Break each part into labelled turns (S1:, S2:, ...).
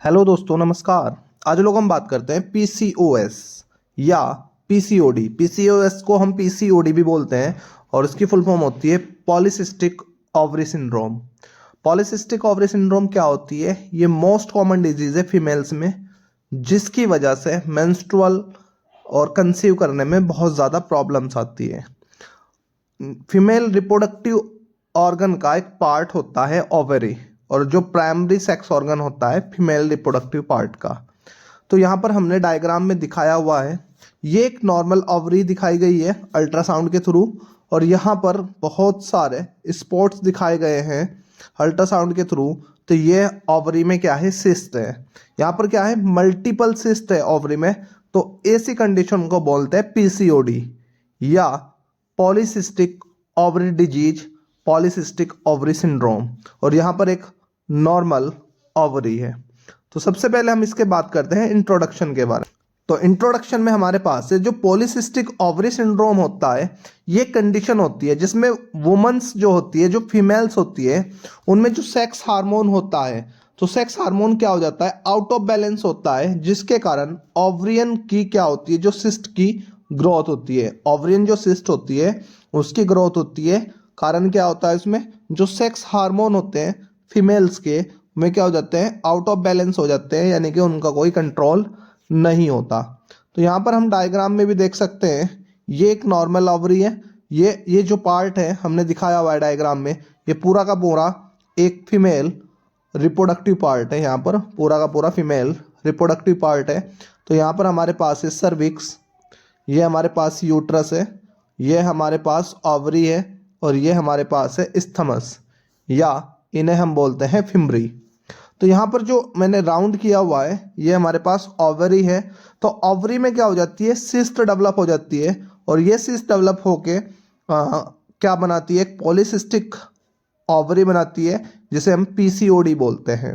S1: Hello दोस्तों, नमस्कार। आज लोग हम बात करते हैं पीसीओएस या पीसीओडी। पीसीओएस को हम पीसीओडी भी बोलते हैं और इसकी फुल फॉर्म होती है polycystic ovary syndrome. Polycystic ovary syndrome क्या होती है? ये मोस्ट कॉमन डिजीज है फीमेल्स में, जिसकी वजह से मेंस्ट्रुअल और कंसीव करने में बहुत ज़्यादा प्रॉब्लम्स आती है। फीमेल रिप्रोडक्टिव ऑर्गन का एक पार्ट होता है ओवरी, और जो प्राइमरी सेक्स ऑर्गन होता है फीमेल रिप्रोडक्टिव पार्ट का। तो यहाँ पर हमने डायग्राम में दिखाया हुआ है, ये एक नॉर्मल ओवरी दिखाई गई है अल्ट्रासाउंड के थ्रू, और यहाँ पर बहुत सारे स्पॉट्स दिखाए गए हैं अल्ट्रासाउंड के थ्रू। तो ये ओवरी में क्या है? सिस्ट है। यहाँ पर क्या है? मल्टीपल सिस्ट है ओवरी में। तो ऐसी कंडीशन को बोलते हैं पीसीओडी या polycystic ovary disease, polycystic ovary syndrome. और यहाँ पर एक नॉर्मल ओवरी है। तो सबसे पहले हम इसके बात करते हैं इंट्रोडक्शन के बारे में। तो इंट्रोडक्शन में हमारे पास है जो पॉलीसिस्टिक ओवरी सिंड्रोम होता है, ये कंडीशन होती है जिसमें वुमेन्स जो होती है, जो फीमेल्स होती है, उनमें जो सेक्स हार्मोन होता है, तो सेक्स हार्मोन क्या हो जाता है? आउट ऑफ बैलेंस होता है, जिसके कारण ओवरियन की क्या होती है? जो सिस्ट की ग्रोथ होती है। ओवरियन जो सिस्ट होती है उसकी ग्रोथ होती है। कारण क्या होता है? इसमें जो सेक्स हार्मोन होते हैं फीमेल्स के, में क्या हो जाते हैं? आउट ऑफ बैलेंस हो जाते हैं, यानी कि उनका कोई कंट्रोल नहीं होता। तो यहाँ पर हम डायग्राम में भी देख सकते हैं, ये एक नॉर्मल ओवरी है। ये जो पार्ट है हमने दिखाया हुआ है डायग्राम में, ये पूरा का पूरा एक फीमेल रिप्रोडक्टिव पार्ट है। यहाँ पर पूरा का पूरा फीमेल रिप्रोडक्टिव पार्ट है। तो यहाँ पर हमारे पास है सर्विक्स, ये हमारे पास यूट्रस है, ये हमारे पास ओवरी है, और ये हमारे पास है स्थमस, या इन्हें हम बोलते हैं फिम्बरी। तो यहाँ पर जो मैंने राउंड किया हुआ है, ये हमारे पास ओवरी है। तो ओवरी में क्या हो जाती है? सिस्ट डेवलप हो जाती है, और ये सिस्ट डेवलप होके क्या बनाती है? एक पॉलीसिस्टिक ओवरी बनाती है, जिसे हम पीसीओडी बोलते हैं।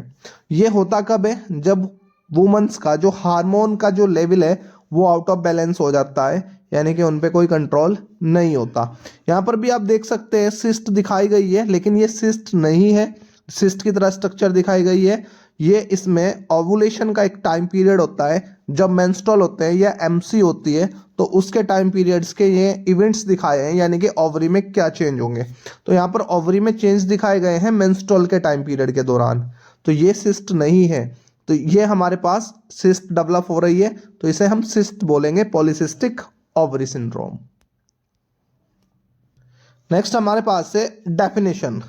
S1: ये होता कब है? जब वुमेन्स का जो हार्मोन का जो लेवल है वो आउट ऑफ बैलेंस हो जाता है, यानी कि उन पे कोई कंट्रोल नहीं होता। यहाँ पर भी आप देख सकते हैं सिस्ट दिखाई गई है, लेकिन ये सिस्ट नहीं है, सिस्ट की तरह स्ट्रक्चर दिखाई गई है। ये इसमें ओवुलेशन का एक टाइम पीरियड होता है, जब मेंस्ट्रुअल होते हैं या एमसी होती है, तो उसके टाइम पीरियड्स के ये इवेंट्स दिखाए हैं, यानी कि ओवरी में क्या चेंज होंगे। तो यहाँ पर ओवरी में चेंज दिखाए गए हैं मेंस्ट्रुअल के टाइम पीरियड के दौरान। तो ये सिस्ट नहीं है। तो ये हमारे पास सिस्ट डेवलप हो रही है, तो इसे हम सिस्ट बोलेंगे, पॉलीसिस्टिक ओवरी सिंड्रोम। नेक्स्ट हमारे पास है डेफिनेशन।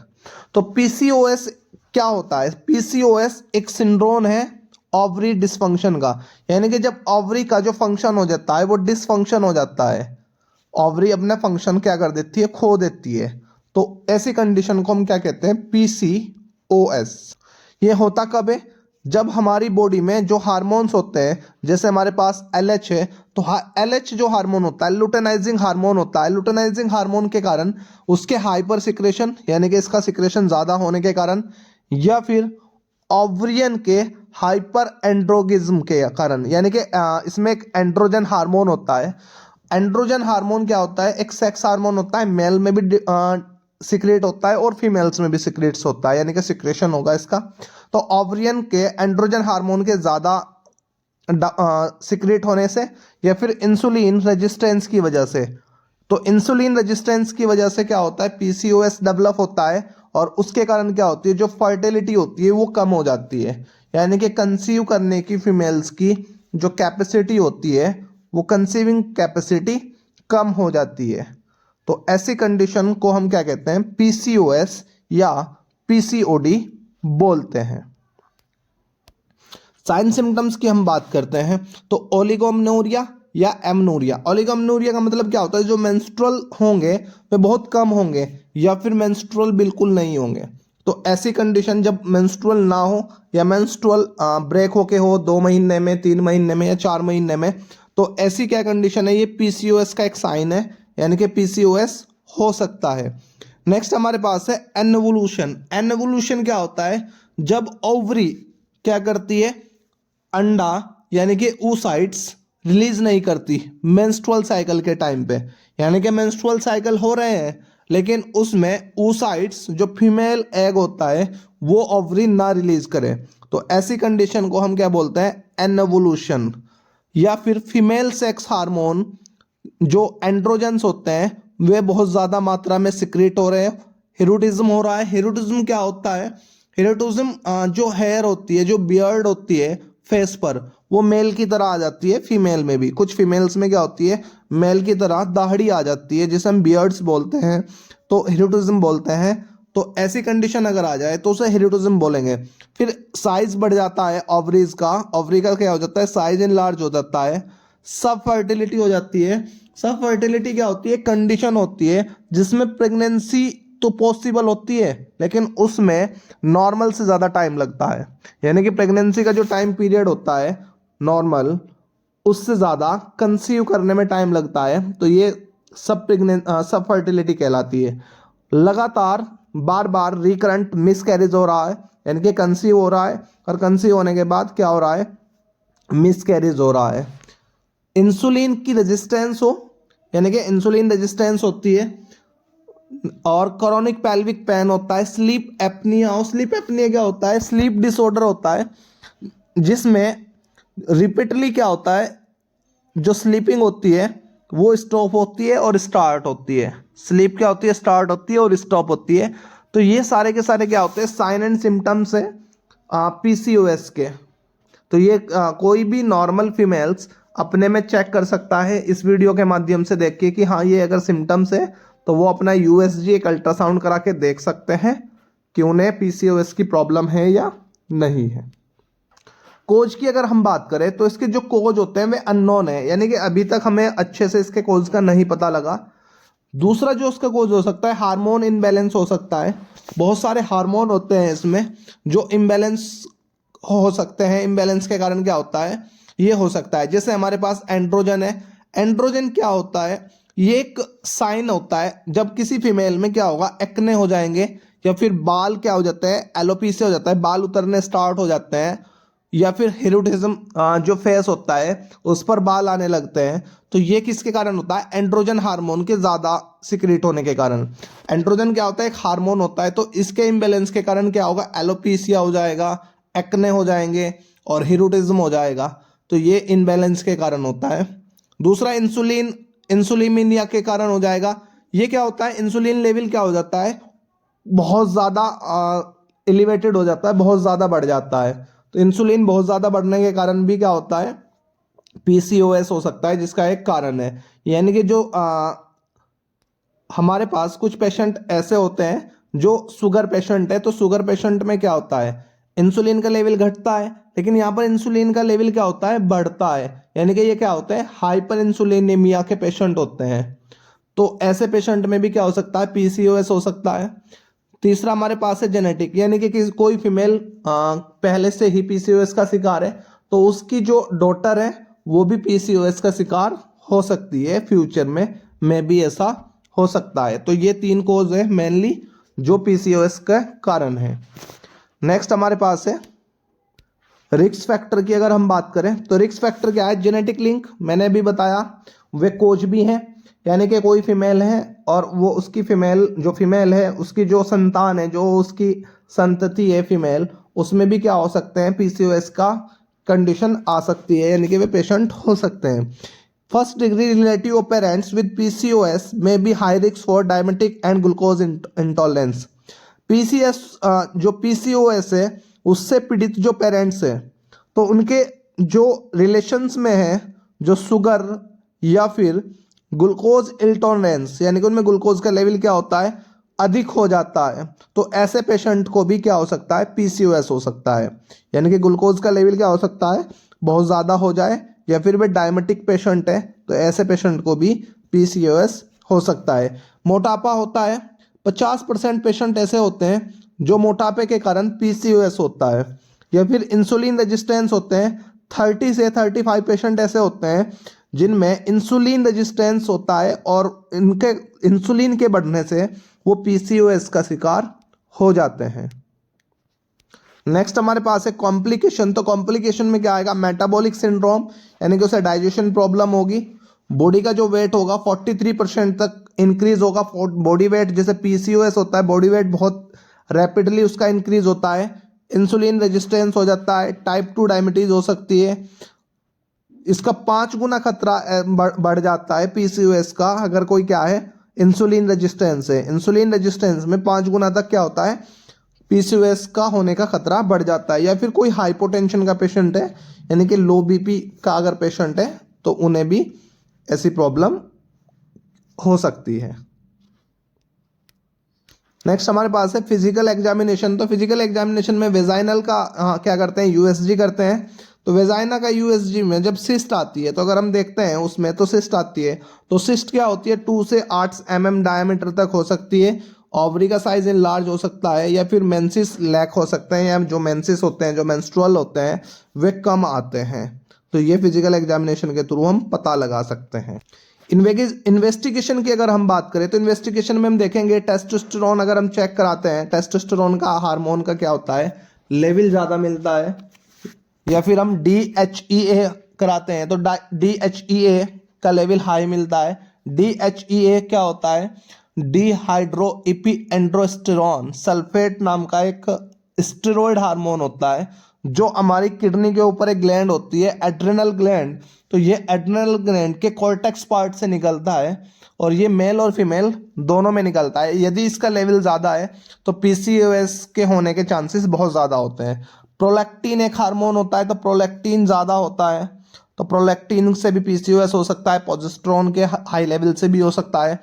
S1: तो पीसीओएस क्या होता है? पीसीओएस एक सिंड्रोम है ओवरी डिसफंक्शन का, यानी कि जब ओवरी का जो फंक्शन हो जाता है वो डिसफंक्शन हो जाता है। ओवरी अपना फंक्शन क्या कर देती है? खो देती है। तो ऐसी कंडीशन को हम क्या कहते हैं? पीसीओएस। ये होता कब है? जब हमारी बॉडी में जो हार्मोन्स होते हैं, जैसे हमारे पास एलएच है, तो एलएच जो हार्मोन होता है लुटेनाइजिंग हार्मोन होता है। लुटेनाइजिंग हार्मोन के कारण उसके हाइपर सिक्रेशन, यानी कि इसका सिक्रेशन ज़्यादा होने के कारण, या फिर ओवरियन के हाइपर एंड्रोगिज्म के कारण, यानी कि इसमें एक एंड्रोजन हार्मोन होता है। एंड्रोजन हार्मोन क्या होता है? एक सेक्स हार्मोन होता है, मेल में भी सिक्रेट होता है और फीमेल्स में भी सिक्रेट्स होता है, यानी कि सिक्रेशन होगा इसका। तो ओवरियन के एंड्रोजन हार्मोन के ज़्यादा सिक्रेट होने से, या फिर इंसुलिन रेजिस्टेंस की वजह से। तो इंसुलिन रेजिस्टेंस की वजह से क्या होता है? पीसीओएस डेवलप होता है, और उसके कारण क्या होती है? जो फर्टिलिटी होती है वो कम हो जाती है, यानी कि कंसीव करने की फीमेल्स की जो कैपेसिटी होती है, वो कंसीविंग कैपेसिटी कम हो जाती है। तो ऐसी कंडीशन को हम क्या कहते हैं? पीसीओएस या पीसीओडी बोलते हैं। साइन सिम्टम्स की हम बात करते हैं, तो ओलिगोमेनोरिया या एमनोरिया। ओलिगोमेनोरिया का मतलब क्या होता है? जो मेंस्ट्रुअल होंगे वे बहुत कम होंगे, या फिर मेंस्ट्रुअल बिल्कुल नहीं होंगे। तो ऐसी कंडीशन जब मेंस्ट्रुअल ना हो, या मेंस्ट्रुअल ब्रेक होके हो 2 महीने में, 3 महीने में, या 4 महीने में, तो ऐसी क्या कंडीशन है? ये पीसीओएस का एक साइन है, यानी कि पीसीओएस हो सकता है। नेक्स्ट हमारे पास है एनवोल्यूशन। एनवोल्यूशन क्या होता है? जब ओवरी क्या करती है? अंडा, यानी कि oocytes रिलीज नहीं करती मेंस्ट्रुअल साइकिल के टाइम पे, यानी कि मेंस्ट्रुअल साइकिल हो रहे हैं, लेकिन उसमें oocytes जो फीमेल एग होता है वो ओवरी ना रिलीज करे, तो ऐसी कंडीशन को हम क्या बोलते हैं, एनवोल्यूशन। या फिर फीमेल सेक्स हार्मोन जो एंड्रोजन्स होते हैं वे बहुत ज़्यादा मात्रा में सिक्रीट हो रहे हैं, हिरुटिज्म हो रहा है। हिरुटिज्म क्या होता है, हिरुटिज्म जो हेयर होती है, जो बियर्ड होती है फेस पर, वो मेल की तरह आ जाती है, फीमेल में भी। कुछ फीमेल्स में क्या होती है, मेल की तरह दाढ़ी आ जाती है, जिसे हम बियर्ड्स बोलते हैं, तो हिरुटिज्म बोलते हैं। तो ऐसी कंडीशन अगर आ जाए तो उसे हिरुटिज्म बोलेंगे। फिर साइज बढ़ जाता है ओवरीज का, ओवरी का क्या हो जाता है, साइज इनलार्ज हो जाता है। सब फर्टिलिटी हो जाती है। सब फर्टिलिटी क्या होती है, कंडीशन होती है जिसमें प्रेगनेंसी तो पॉसिबल होती है, लेकिन उसमें नॉर्मल से ज़्यादा टाइम लगता है। यानी कि प्रेगनेंसी का जो टाइम पीरियड होता है नॉर्मल, उससे ज़्यादा कंसीव करने में टाइम लगता है। तो ये सब फर्टिलिटी कहलाती है। लगातार बार बार रिकरेंट मिसकैरेज हो रहा है, यानी कि कंसीव हो रहा है और कंसीव होने के बाद क्या हो रहा है, मिसकैरेज हो रहा है। इंसुलिन की रेजिस्टेंस हो, यानी कि इंसुलिन रेजिस्टेंस होती है। और क्रोनिक पेल्विक पेन होता है। स्लीप एपनिया हो, स्लीप एपनिया क्या होता है, स्लीप डिसऑर्डर होता है जिसमें रिपीटली क्या होता है, जो स्लीपिंग होती है वो स्टॉप होती है और स्टार्ट होती है। स्लीप क्या होती है, स्टार्ट होती है और स्टॉप होती है। तो ये सारे के सारे क्या होते हैं, साइन एंड सिम्टम्स है पीसीओएस के। तो ये कोई भी नॉर्मल फीमेल्स अपने में चेक कर सकता है इस वीडियो के माध्यम से देख के कि हाँ ये अगर सिम्टम्स है, तो वो अपना यूएसजी एक अल्ट्रासाउंड करा के देख सकते हैं कि उन्हें पीसीओएस की प्रॉब्लम है या नहीं है। कोज की अगर हम बात करें तो इसके जो कोज होते हैं वे अननोन है, यानी कि अभी तक हमें अच्छे से इसके कोज का नहीं पता लगा। दूसरा जो उसका कोज हो सकता है, हार्मोन इनबैलेंस हो सकता है। बहुत सारे हार्मोन होते हैं इसमें जो इम्बैलेंस हो सकते हैं। इम्बैलेंस के कारण क्या होता है, ये हो सकता है जैसे हमारे पास एंड्रोजन है। एंड्रोजन क्या होता है, ये एक साइन होता है जब किसी फीमेल में क्या होगा, एक्ने हो जाएंगे, या फिर बाल क्या हो जाते हैं, एलोपीसिया हो जाता है, बाल उतरने स्टार्ट हो जाते हैं, या फिर हिरुटिज्म जो फेस होता है उस पर बाल आने लगते हैं। तो ये किसके कारण होता है, एंड्रोजन हार्मोन के ज़्यादा सिक्रीट होने के कारण। एंड्रोजन क्या होता है, एक हार्मोन होता है, तो इसके इम्बैलेंस के कारण क्या होगा, एलोपीसिया हो जाएगा, एक्ने हो जाएंगे और हिरुटिज्म हो जाएगा। तो ये इनबैलेंस के कारण होता है। दूसरा इंसुलिमिनिया के कारण हो जाएगा। ये क्या होता है, इंसुलिन लेवल क्या हो जाता है, बहुत ज़्यादा एलिवेटेड हो जाता है, बहुत ज़्यादा बढ़ जाता है। तो इंसुलिन बहुत ज़्यादा बढ़ने के कारण भी क्या होता है, पीसीओएस हो सकता है, जिसका एक कारण है। यानी कि जो हमारे पास कुछ पेशेंट ऐसे होते हैं जो शुगर पेशेंट है, तो शुगर पेशेंट में क्या होता है, इंसुलिन का लेवल घटता है, लेकिन यहाँ पर इंसुलिन का लेवल क्या होता है, बढ़ता है। यानी कि ये क्या होते हैं, हाइपर इंसुलिनेमिया के पेशेंट होते हैं। तो ऐसे पेशेंट में भी क्या हो सकता है, पीसीओएस हो सकता है। तीसरा हमारे पास है जेनेटिक, यानी कि कोई फीमेल पहले से ही पीसीओएस का शिकार है, तो उसकी जो डॉटर है वो भी पीसीओएस का शिकार हो सकती है, फ्यूचर में भी ऐसा हो सकता है। तो ये 3 कोज है मेनली जो पीसीओएस का कारण है। नेक्स्ट हमारे पास है रिस्क फैक्टर की। अगर हम बात करें तो रिस्क फैक्टर क्या है, जेनेटिक लिंक मैंने अभी बताया, वे कोज भी हैं। यानी कि कोई फीमेल है और वो उसकी जो फीमेल है उसकी जो संतान है, जो उसकी संतति है फीमेल, उसमें भी क्या हो सकते हैं, पीसीओएस का कंडीशन आ सकती है, यानी कि वे पेशेंट हो सकते हैं। First degree relative of parents with PCOS may be high risk for diabetic and glucose intolerance. जो पीसीओएस है उससे पीड़ित जो पेरेंट्स हैं, तो उनके जो रिलेशंस में है, जो शुगर या फिर ग्लूकोज इंटॉलरेंस, यानी कि उनमें ग्लूकोज का लेवल क्या होता है, अधिक हो जाता है, तो ऐसे पेशेंट को भी क्या हो सकता है, पीसीओएस हो सकता है। यानी कि ग्लूकोज का लेवल क्या हो सकता है, बहुत ज़्यादा हो जाए, या फिर वे डायबिटिक पेशेंट है, तो ऐसे पेशेंट को भी पीसीओएस हो सकता है। मोटापा होता है, 50% पेशेंट ऐसे होते हैं जो मोटापे के कारण पीसीओएस होता है। या फिर इंसुलिन रेजिस्टेंस होते हैं, 30 से 35 पेशेंट ऐसे होते हैं जिनमें इंसुलिन रेजिस्टेंस होता है और इनके इंसुलिन के बढ़ने से वो पीसीओएस का शिकार हो जाते हैं। नेक्स्ट हमारे पास है कॉम्प्लिकेशन। तो कॉम्प्लिकेशन में क्या आएगा, मेटाबॉलिक सिंड्रोम, यानी कि उसे डाइजेशन प्रॉब्लम होगी। बॉडी का जो वेट होगा 43% तक इंक्रीज होगा बॉडी वेट। जैसे पीसीओएस होता है, बॉडी वेट बहुत रैपिडली उसका इंक्रीज होता है, इंसुलिन रेजिस्टेंस हो जाता है, टाइप 2 डायबिटीज हो सकती है, इसका 5 गुना खतरा बढ़ जाता है पीसीओएस का अगर कोई क्या है इंसुलिन रेजिस्टेंस है। इंसुलिन रेजिस्टेंस में 5 गुना तक क्या होता है पीसीओएस का होने का खतरा बढ़ जाता है। या फिर कोई हाइपोटेंशन का पेशेंट है यानी कि लो बीपी का अगर पेशेंट है तो उन्हें भी ऐसी प्रॉब्लम हो सकती है। नेक्स्ट हमारे पास है फिजिकल एग्जामिनेशन। तो फिजिकल एग्जामिनेशन में वेजाइनल का क्या करते हैं यूएसजी करते हैं। तो वेजाइना का यूएसजी में जब सिस्ट आती है तो अगर हम देखते हैं उसमें तो सिस्ट आती है तो सिस्ट क्या होती है 2 से 8 mm डायमीटर तक हो सकती है। ओवरी का साइज लार्ज हो सकता है या फिर मेंसिस लैक हो सकते हैं या जो मेंसिस होते हैं जो मेंस्ट्रुअल होते हैं वे कम आते हैं। तो ये फिजिकल एग्जामिनेशन के थ्रू हम पता लगा सकते हैं। इन्वेस्टिगेशन की अगर हम बात करें तो इन्वेस्टिगेशन में हम देखेंगे टेस्टोस्टेरोन अगर हम चेक कराते हैं टेस्टोस्टेरोन का हार्मोन का क्या होता है लेवल ज़्यादा मिलता है। या फिर हम DHEA कराते हैं तो DHEA का लेवल हाई मिलता है। DHEA क्या होता है डिहाइड्रोइपीएंड्रोस्टेरोन सल्फेट नाम का एक स्टेरॉयड हार्मोन होता है जो हमारी किडनी के ऊपर एक ग्लैंड होती है एड्रेनल ग्लैंड। तो ये एड्रेनल ग्लैंड के कॉर्टेक्स पार्ट से निकलता है और ये मेल और फीमेल दोनों में निकलता है। यदि इसका लेवल ज़्यादा है तो पीसीओएस के होने के चांसेस बहुत ज़्यादा होते हैं। प्रोलैक्टिन एक हार्मोन होता है तो प्रोलैक्टिन ज़्यादा होता है तो प्रोलैक्टिन से भी पीसीओएस हो सकता है। प्रोजेस्टेरोन के हाई लेवल से भी हो सकता है।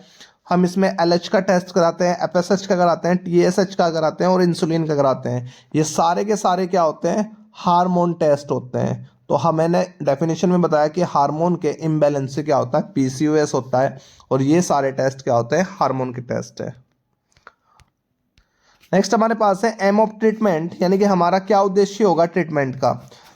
S1: हम इसमें LH का टेस्ट कराते हैं, FSH का कराते हैं, TSH का कराते हैं और इंसुलिन का कराते हैं। ये सारे के सारे क्या होते हैं हार्मोन टेस्ट होते हैं। तो मैंने डेफिनेशन में बताया कि हार्मोन के इम्बैलेंस से क्या होता है पीसीओएस होता है और ये सारे टेस्ट क्या होते हैं हार्मोन के टेस्ट है। नेक्स्ट हमारे पास है एम ऑफ ट्रीटमेंट यानी कि हमारा क्या उद्देश्य होगा ट्रीटमेंट का।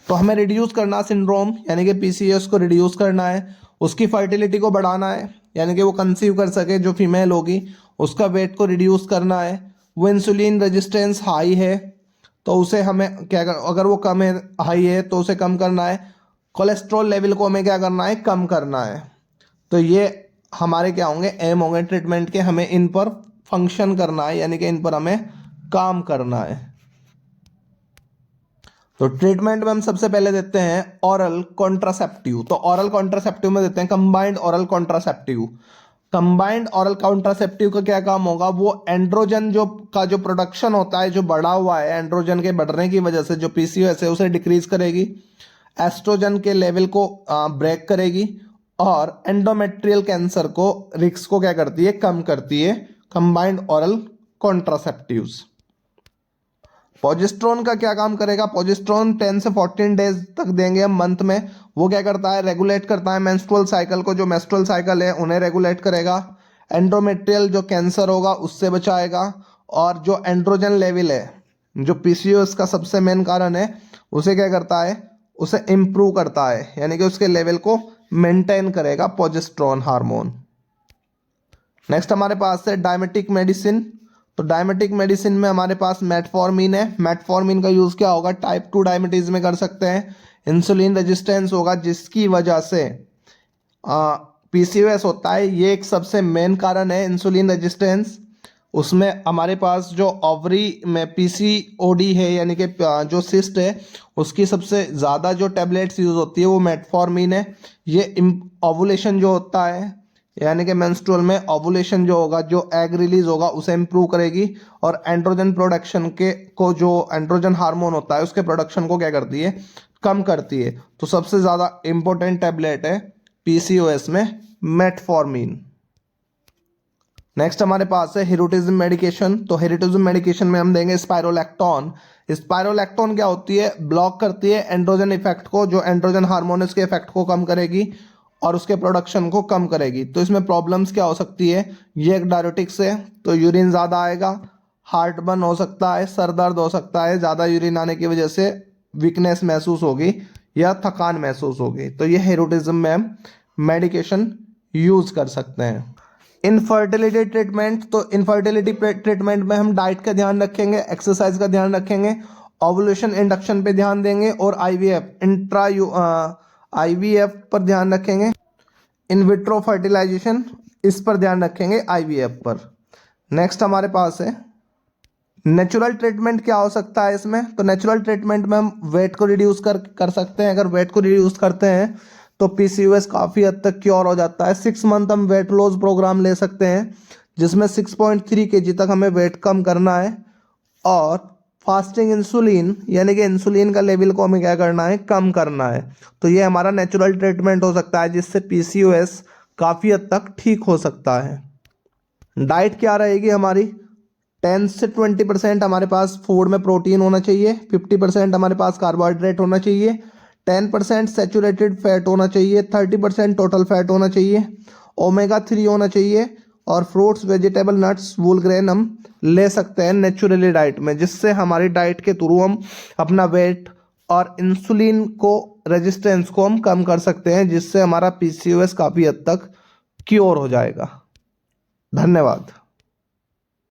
S1: तो हमें रिड्यूस करना सिंड्रोम यानी कि पीसीओएस को रिड्यूस करना है, उसकी फर्टिलिटी को बढ़ाना है यानी कि वो कंसीव कर सके जो फीमेल होगी, उसका वेट को रिड्यूस करना है, वो इंसुलिन रेजिस्टेंस हाई है तो उसे हमें क्या अगर वो कम है हाई है तो उसे कम करना है, कोलेस्ट्रॉल लेवल को हमें क्या करना है कम करना है। तो ये हमारे क्या होंगे एम होंगे ट्रीटमेंट के, हमें इन पर फंक्शन करना है यानी कि इन पर हमें काम करना है। तो ट्रीटमेंट में हम सबसे पहले देते हैं ओरल कॉन्ट्रासेप्टिव। तो ओरल कॉन्ट्रासेप्टिव में देते हैं combined oral contraceptive. Combined oral contraceptive का क्या काम होगा वो एंड्रोजन जो प्रोडक्शन होता है जो बढ़ा हुआ है एंड्रोजन के बढ़ने की वजह से जो पीसीओएस है उसे डिक्रीज करेगी, एस्ट्रोजन के लेवल को ब्रेक करेगी और एंडोमेट्रियल कैंसर को रिस्क को क्या करती है कम करती है कंबाइंड ओरल कॉन्ट्रासेप्टिव्स। प्रोजेस्टेरोन का क्या काम करेगा, प्रोजेस्टेरोन 10 से 14 डेज तक देंगे हम मंथ में। वो क्या करता है रेगुलेट करता है मेंस्ट्रुअल साइकिल को, जो मेंस्ट्रुअल साइकिल है उन्हें रेगुलेट करेगा, एंडोमेट्रियल जो कैंसर होगा उससे बचाएगा और जो एंड्रोजन लेवल है जो पीसीओएस का सबसे मेन कारण है उसे क्या करता है उसे इम्प्रूव करता है यानी कि उसके लेवल को मेंटेन करेगा प्रोजेस्टेरोन हार्मोन। नेक्स्ट हमारे पास है डायबिटिक मेडिसिन। तो डायबिटिक मेडिसिन में हमारे पास मेटफॉर्मिन है। मेटफॉर्मिन का यूज़ क्या होगा टाइप 2 डायबिटीज़ में कर सकते हैं। इंसुलिन रेजिस्टेंस होगा जिसकी वजह से पीसीओएस होता है, ये एक सबसे मेन कारण है इंसुलिन रेजिस्टेंस। उसमें हमारे पास जो ओवरी में पीसीओडी है यानी कि जो सिस्ट है उसकी सबसे ज़्यादा जो टैबलेट्स यूज़ होती है वो मेटफॉर्मिन है। ये ओवुलेशन जो होता है यानी कि मेंस्ट्रुअल में ओवुलेशन जो होगा जो एग रिलीज होगा उसे इम्प्रूव करेगी और एंड्रोजन प्रोडक्शन को जो एंड्रोजन हार्मोन होता है उसके प्रोडक्शन को क्या करती है कम करती है। तो सबसे ज़्यादा इंपॉर्टेंट टैबलेट है पीसीओएस में मेटफॉर्मिन। नेक्स्ट हमारे पास है हिरोटिज्म मेडिकेशन। तो हिरोटिज्म मेडिकेशन में हम देंगे स्पाइरोलैक्टोन। स्पाइरोलैक्टोन क्या होती है ब्लॉक करती है एंड्रोजन इफेक्ट को, जो एंड्रोजन हार्मोन है उसके इफेक्ट को कम करेगी और उसके प्रोडक्शन को कम करेगी। तो इसमें प्रॉब्लम्स क्या हो सकती है, ये एक डायरेटिक्स है तो यूरिन ज़्यादा आएगा, हार्ट बर्न हो सकता है, सर दर्द हो सकता है, ज़्यादा यूरिन आने की वजह से वीकनेस महसूस होगी या थकान महसूस होगी। तो ये हिरोटिज्म में हम मेडिकेशन यूज़ कर सकते हैं। Infertility treatment. तो इनफर्टिलिटी ट्रीटमेंट में हम डाइट का ध्यान रखेंगे, एक्सरसाइज का ध्यान रखेंगे, ओवुलेशन इंडक्शन पे ध्यान देंगे और आईवीएफ पर ध्यान रखेंगे, इन विट्रो फर्टिलाइजेशन इस पर ध्यान रखेंगे आईवीएफ पर। नेक्स्ट हमारे पास है नेचुरल ट्रीटमेंट क्या हो सकता है इसमें? तो नेचुरल ट्रीटमेंट में हम वेट को रिड्यूस कर सकते हैं। अगर वेट को रिड्यूस करते हैं तो पीसीओएस काफ़ी हद तक क्योर हो जाता है। 6 मंथ हम वेट लॉस प्रोग्राम ले सकते हैं जिसमें 6.3 kg तक हमें वेट कम करना है, और फास्टिंग इंसुलिन यानी कि इंसुलिन का लेवल को हमें क्या करना है, कम करना है। तो ये हमारा नेचुरल ट्रीटमेंट हो सकता है जिससे पीसीओएस काफ़ी हद तक ठीक हो सकता है। डाइट क्या रहेगी हमारी? 10 से 20% हमारे पास फूड में प्रोटीन होना चाहिए, 50% हमारे पास कार्बोहाइड्रेट होना चाहिए, 10% सेचुरेटेड फैट होना चाहिए, 30% टोटल फैट होना चाहिए, ओमेगा 3 होना चाहिए, और फ्रूट्स, वेजिटेबल, नट्स, वूल ग्रेन हम ले सकते हैं नेचुरली डाइट में, जिससे हमारी डाइट के थ्रू हम अपना वेट और इंसुलिन को रेजिस्टेंस को हम कम कर सकते हैं, जिससे हमारा पीसीओएस काफ़ी हद तक क्योर हो जाएगा। धन्यवाद।